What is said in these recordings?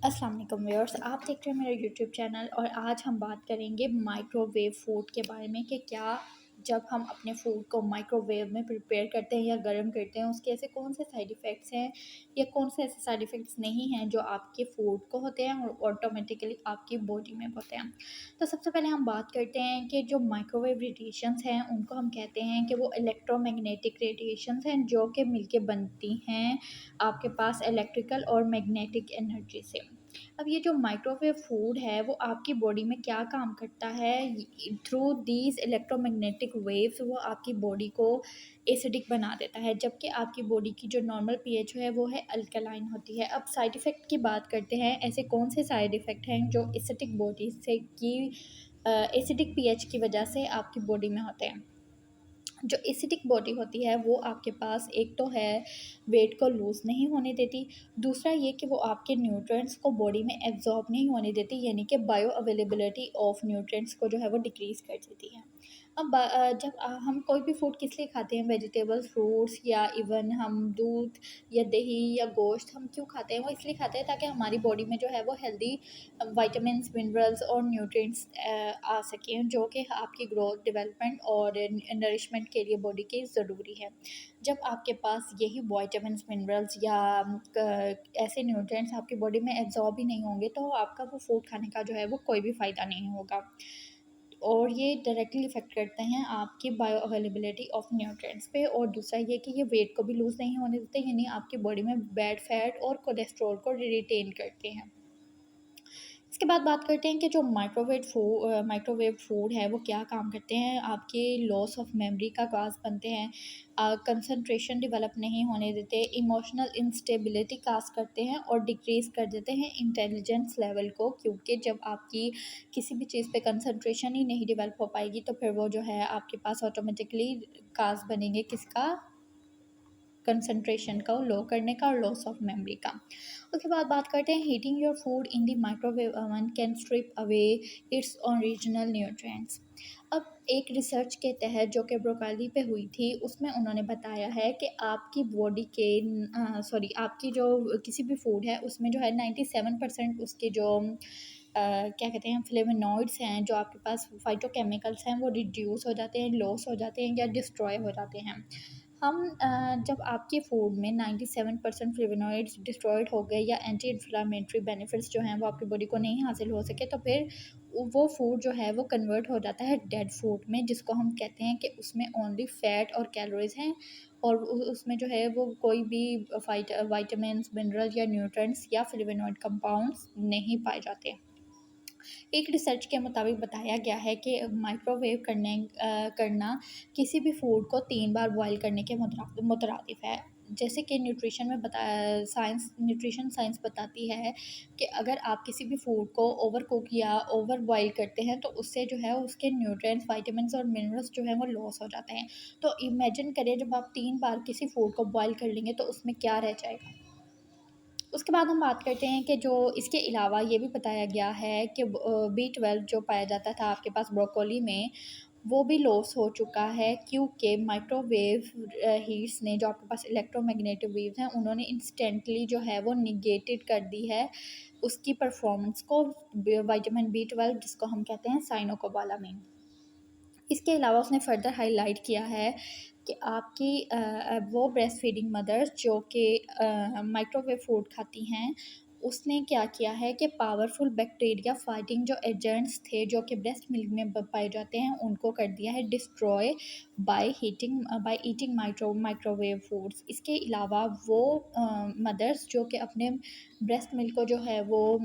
अस्सलाम वालेकुम व्यूअर्स, आप देख रहे हैं मेरा यूट्यूब चैनल। और आज हम बात करेंगे माइक्रोवेव फूड के बारे में कि क्या जब हम अपने फूड को माइक्रोवेव में प्रिपेयर करते हैं या गर्म करते हैं उसके ऐसे कौन से साइड इफ़ेक्ट्स हैं या कौन से ऐसे साइड इफ़ेक्ट्स नहीं हैं जो आपके फूड को होते हैं और ऑटोमेटिकली आपकी बॉडी में होते हैं। तो सबसे पहले हम बात करते हैं कि जो माइक्रोवेव रेडिएशंस हैं उनको हम कहते हैं कि वो इलेक्ट्रोमैग्नेटिक रेडिएशंस हैं जो कि मिलके बनती हैं आपके पास इलेक्ट्रिकल और मैग्नेटिक एनर्जी से। अब ये जो माइक्रोवेव फूड है वो आपकी बॉडी में क्या काम करता है, थ्रू दीज इलेक्ट्रोमैग्नेटिक वेव्स वो आपकी बॉडी को एसिडिक बना देता है, जबकि आपकी बॉडी की जो नॉर्मल पीएच है वो है अल्कलाइन होती है। अब साइड इफ़ेक्ट की बात करते हैं, ऐसे कौन से साइड इफ़ेक्ट हैं जो एसिडिक बॉडी से की एसिडिक पीएच की वजह से आपकी बॉडी में होते हैं। जो एसिडिक बॉडी होती है वो आपके पास एक तो है वेट को लूज़ नहीं होने देती, दूसरा ये कि वो आपके न्यूट्रिएंट्स को बॉडी में एब्जॉर्ब नहीं होने देती, यानी कि बायो अवेलेबिलिटी ऑफ न्यूट्रिएंट्स को जो है वो डिक्रीज़ कर देती है। अब जब हम कोई भी फूड किस लिए खाते हैं, वेजिटेबल्स, फ्रूट्स या इवन हम दूध या दही या गोश्त हम क्यों खाते हैं, वो इसलिए खाते हैं ताकि हमारी बॉडी में जो है वो हेल्दी विटामिन्स, मिनरल्स और न्यूट्रिएंट्स आ सकें जो कि आपकी ग्रोथ, डेवलपमेंट और नरिशमेंट के लिए बॉडी के ज़रूरी है। जब आपके पास यही विटामिन्स, मिनरल्स या ऐसे न्यूट्रिएंट्स आपकी बॉडी में एब्जॉर्ब ही नहीं होंगे तो आपका वो फूड खाने का जो है वो कोई भी फ़ायदा नहीं होगा। और ये डायरेक्टली इफ़ेक्ट करते हैं आपकी बायो अवेलेबिलिटी ऑफ न्यूट्रिएंट्स पे। और दूसरा ये कि ये वेट को भी लूज़ नहीं होने देते, यानी आपकी बॉडी में बैड फैट और कोलेस्ट्रॉल को रिटेन करते हैं। इसके बाद बात करते हैं कि जो माइक्रोवेव फूड है वो क्या काम करते हैं, आपके लॉस ऑफ मेमोरी का काज बनते हैं, कंसंट्रेशन डेवलप नहीं होने देते, इमोशनल इंस्टेबिलिटी काज करते हैं और डिक्रीज़ कर देते हैं इंटेलिजेंस लेवल को, क्योंकि जब आपकी किसी भी चीज़ पे कंसंट्रेशन ही नहीं डेवलप हो पाएगी तो फिर वो जो है आपके पास ऑटोमेटिकली काज बनेंगे किसका, कंसंट्रेशन को लो करने का और लॉस ऑफ मेमोरी का। उसके बाद बात करते हैं heating your food in the microwave oven can strip away its original nutrients. अब एक रिसर्च के तहत जो कि ब्रोकाली पे हुई थी उसमें उन्होंने बताया है कि आपकी बॉडी के आपकी जो किसी भी फूड है उसमें जो है 97% उसके जो क्या कहते हैं फ्लेवोनॉइड्स हैं, जो आपके पास फाइटोकेमिकल्स हैं वो रिड्यूस हो जाते हैं, लॉस हो जाते हैं या डिस्ट्रॉय हो जाते हैं। जब आपके फूड में 97% फ्लेवोनॉइड्स डिस्ट्रॉयड हो गए या एंटी इन्फ्लामेटरी बेनिफिट्स जो हैं वो आपकी बॉडी को नहीं हासिल हो सके तो फिर वो फूड जो है वो कन्वर्ट हो जाता है डेड फूड में, जिसको हम कहते हैं कि उसमें ओनली फैट और कैलोरीज हैं और उसमें जो है वो कोई भी वाइटामिन, मिनरल या न्यूट्रिएंट्स या फ्लेवोनॉइड कंपाउंड्स नहीं पाए जाते। एक रिसर्च के मुताबिक बताया गया है कि करना किसी भी फूड को 3 बार बॉयल करने के मुतरादिफ है। जैसे कि न्यूट्रिशन साइंस बताती है कि अगर आप किसी भी फूड को ओवर कुक या ओवर बॉयल करते हैं तो उससे जो है उसके न्यूट्रिएंट्स, विटामिन्स और मिनरल्स जो है वो लॉस हो जाते हैं। तो इमेजिन करें जब आप 3 बार किसी फूड को बॉयल कर लेंगे तो उसमें क्या रह जाएगा। उसके बाद हम बात करते हैं कि जो इसके अलावा ये भी बताया गया है कि B12 जो पाया जाता था आपके पास ब्रोकोली में, वो भी लॉस हो चुका है, क्योंकि माइक्रोवेव हीट्स ने जो आपके पास इलेक्ट्रोमैग्नेटिक वेव्स हैं उन्होंने इंस्टेंटली जो है वो निगेटेड कर दी है उसकी परफॉर्मेंस को, विटामिन B12 जिसको हम कहते हैं साइनोकोबालामिन। इसके अलावा उसने फर्दर हाईलाइट किया है कि आपकी वो ब्रेस्ट फीडिंग मदर्स जो कि माइक्रोवेव फूड खाती हैं, उसने क्या किया है कि पावरफुल बैक्टीरिया फाइटिंग जो एजेंट्स थे जो कि ब्रेस्ट मिल्क में पाए जाते हैं उनको कर दिया है destroy by eating microwave foods. इसके अलावा वो मदर्स जो कि अपने ब्रेस्ट मिल्क को जो है वो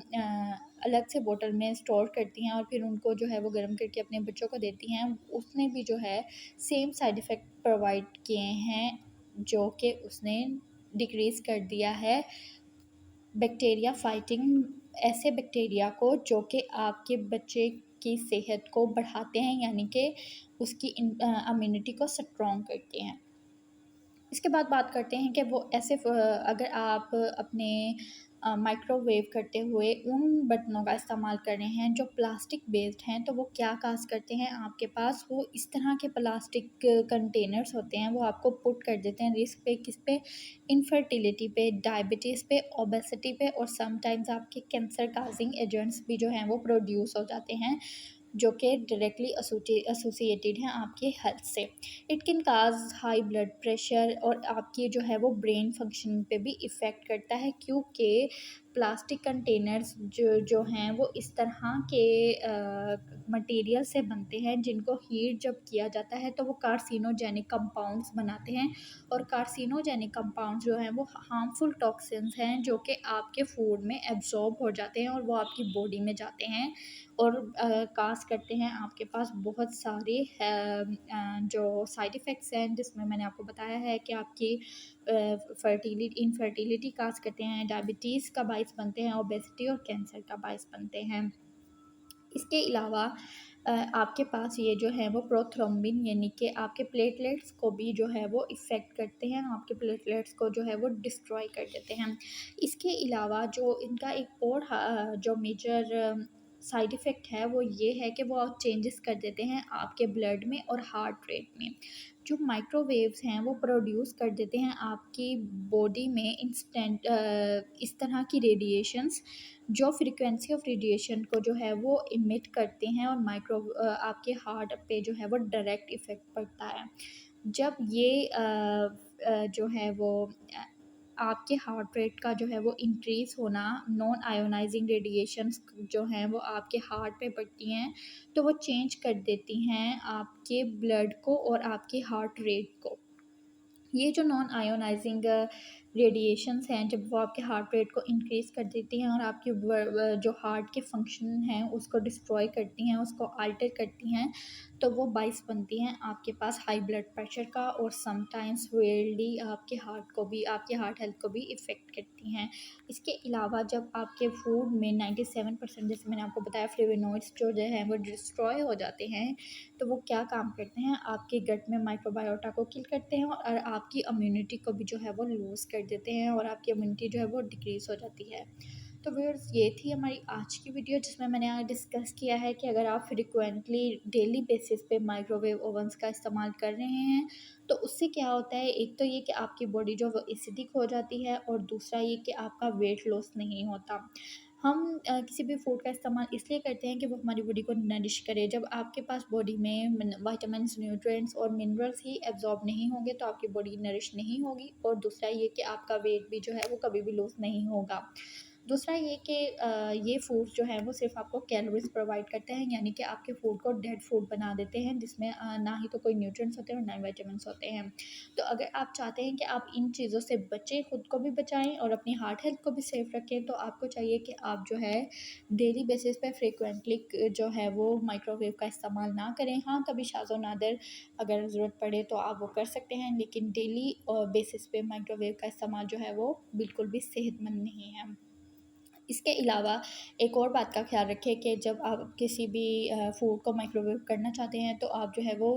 अलग से बोतल में स्टोर करती हैं और फिर उनको जो है वो गर्म करके अपने बच्चों को देती हैं, उसने भी जो है सेम साइड इफ़ेक्ट प्रोवाइड किए हैं, जो कि उसने डिक्रीज़ कर दिया है बैक्टीरिया फाइटिंग, ऐसे बैक्टीरिया को जो कि आपके बच्चे की सेहत को बढ़ाते हैं, यानी कि उसकी इम्यूनिटी को स्ट्रॉन्ग करते हैं। इसके बाद बात करते हैं कि वो ऐसे अगर आप अपने माइक्रोवेव करते हुए उन बर्तनों का इस्तेमाल कर रहे हैं जो प्लास्टिक बेस्ड हैं, तो वो क्या कास्ट करते हैं आपके पास, वो इस तरह के प्लास्टिक कंटेनर्स होते हैं, वो आपको पुट कर देते हैं रिस्क पे, किस पे, इनफर्टिलिटी पे, डायबिटीज़ पे, ओबेसिटी पे, और समटाइम्स आपके कैंसर काजिंग एजेंट्स भी जो हैं वो प्रोड्यूस हो जाते हैं, जो कि डायरेक्टली एसोसिएटेड हैं आपके हेल्थ से। It can cause high blood pressure, और आपकी जो है वो ब्रेन फंक्शनिंग पे भी इफ़ेक्ट करता है, क्योंकि प्लास्टिक कंटेनर्स जो हैं वो इस तरह के मटेरियल से बनते हैं जिनको हीट जब किया जाता है तो वो कार्सिनोजेनिक कंपाउंड्स बनाते हैं, और कार्सिनोजेनिक कंपाउंड्स जो हैं वो हार्मफुल टॉक्सिन्स हैं जो कि आपके फूड में एब्जॉर्ब हो जाते हैं और वो आपकी बॉडी में जाते हैं, और काज करते हैं आपके पास बहुत सारे जो साइड इफ़ेक्ट्स हैं, जिसमें मैंने आपको बताया है कि आपकी इनफर्टिलिटी काज करते हैं, डायबिटीज़ का बाइस बनते हैं, ओबेसिटी और कैंसर का बाइस बनते हैं। इसके अलावा आपके पास ये जो है वो प्रोथ्रोम्बिन, यानी कि आपके प्लेटलेट्स को भी जो है वो इफ़ेक्ट करते हैं, आपके प्लेटलेट्स को जो है वो डिस्ट्रॉय कर देते हैं। इसके अलावा जो इनका एक और जो मेजर साइड इफ़ेक्ट है वो ये है कि वो चेंजेस कर देते हैं आपके ब्लड में और हार्ट रेट में। जो माइक्रोवेव्स हैं वो प्रोड्यूस कर देते हैं आपकी बॉडी में इंस्टेंट इस तरह की रेडिएशंस, जो फ्रीक्वेंसी ऑफ रेडिएशन को जो है वो इमिट करते हैं, और आपके हार्ट पे जो है वो डायरेक्ट इफ़ेक्ट पड़ता है। जब ये जो है वो अ, आपके हार्ट रेट का जो है वो इंक्रीज़ होना, नॉन आयोनाइजिंग रेडिएशंस जो हैं वो आपके हार्ट पे पड़ती हैं, तो वो चेंज कर देती हैं आपके ब्लड को और आपके हार्ट रेट को। ये जो नॉन आयोनाइजिंग रेडिएशंस हैं, जब वो आपके हार्ट रेट को इंक्रीज़ कर देती हैं और आपकी जो हार्ट के फंक्शन हैं उसको डिस्ट्रॉय करती हैं, उसको अल्टर करती हैं, तो वो बाइस बनती हैं आपके पास हाई ब्लड प्रेशर का, और समटाइम्स वेयरली आपके हार्ट को भी, आपके हार्ट हेल्थ को भी इफ़ेक्ट करती हैं। इसके अलावा जब आपके फूड में 97% जैसे मैंने आपको बताया फ्लेवोनॉइड्स जो है वो डिस्ट्रॉय हो जाते हैं, तो वो क्या काम करते हैं, आपके गट में माइक्रोबायोटा को किल करते हैं और आपकी इम्यूनिटी को भी जो है वो लूज़ कर देते हैं, और आपकी इम्यूनिटी जो है वो डिक्रीज़ हो जाती है। तो व्यूअर्स, ये थी हमारी आज की वीडियो जिसमें मैंने आज डिस्कस किया है कि अगर आप फ्रिक्वेंटली डेली बेसिस पे माइक्रोवेव ओवंस का इस्तेमाल कर रहे हैं तो उससे क्या होता है, एक तो ये कि आपकी बॉडी जो वो एसिडिक हो जाती है, और दूसरा ये कि आपका वेट लॉस नहीं होता। हम किसी भी फूड का इस्तेमाल इसलिए करते हैं कि वो हमारी बॉडी को नरिश करे। जब आपके पास बॉडी में विटामिन्स, न्यूट्रिएंट्स और मिनरल्स ही एब्जॉर्ब नहीं होंगे तो आपकी बॉडी नरिश नहीं होगी, और दूसरा ये कि आपका वेट भी जो है वो कभी भी लूज़ नहीं होगा। दूसरा ये कि ये फूड्स जो हैं वो सिर्फ़ आपको कैलोरीज़ प्रोवाइड करते हैं, यानी कि आपके फूड को डेड फूड बना देते हैं, जिसमें ना ही तो कोई न्यूट्रिएंट्स होते हैं और ना ही विटामिन्स होते हैं। तो अगर आप चाहते हैं कि आप इन चीज़ों से बचें, खुद को भी बचाएँ और अपनी हार्ट हेल्थ को भी सेफ रखें, तो आपको चाहिए कि आप जो है डेली बेसिस पे फ्रीक्वेंटली जो है वो माइक्रोवेव का इस्तेमाल ना करें। हाँ, कभी शाज़ो नादिर अगर ज़रूरत पड़े तो आप वो कर सकते हैं, लेकिन डेली बेसिस पे माइक्रोवेव का इस्तेमाल जो है वो बिल्कुल भी सेहतमंद नहीं है। इसके अलावा एक और बात का ख़्याल रखें कि जब आप किसी भी फूड को माइक्रोवेव करना चाहते हैं तो आप जो है वो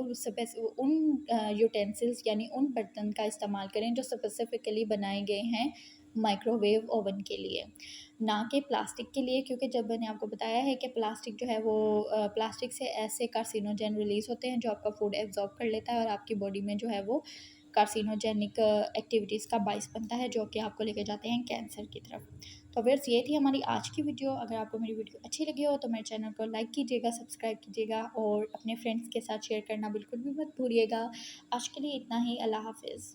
उन यूटेंसिल्स यानी उन बर्तन का इस्तेमाल करें जो स्पेसिफ़िकली बनाए गए हैं माइक्रोवेव ओवन के लिए, ना कि प्लास्टिक के लिए, क्योंकि जब मैंने आपको बताया है कि प्लास्टिक जो है वो प्लास्टिक से ऐसे कार्सिनोजेन रिलीज़ होते हैं जो आपका फूड एब्ज़ॉर्ब कर लेता है और आपकी बॉडी में जो है वो कार्सिनोजेनिक एक्टिविटीज़ का बाइस बनता है, जो कि आपको लेके जाते हैं कैंसर की तरफ। तो व्यूअर्स, ये थी हमारी आज की वीडियो। अगर आपको मेरी वीडियो अच्छी लगी हो तो मेरे चैनल को लाइक कीजिएगा, सब्सक्राइब कीजिएगा और अपने फ्रेंड्स के साथ शेयर करना बिल्कुल भी मत भूलिएगा। आज के लिए इतना ही। अल्लाह हाफ़िज़।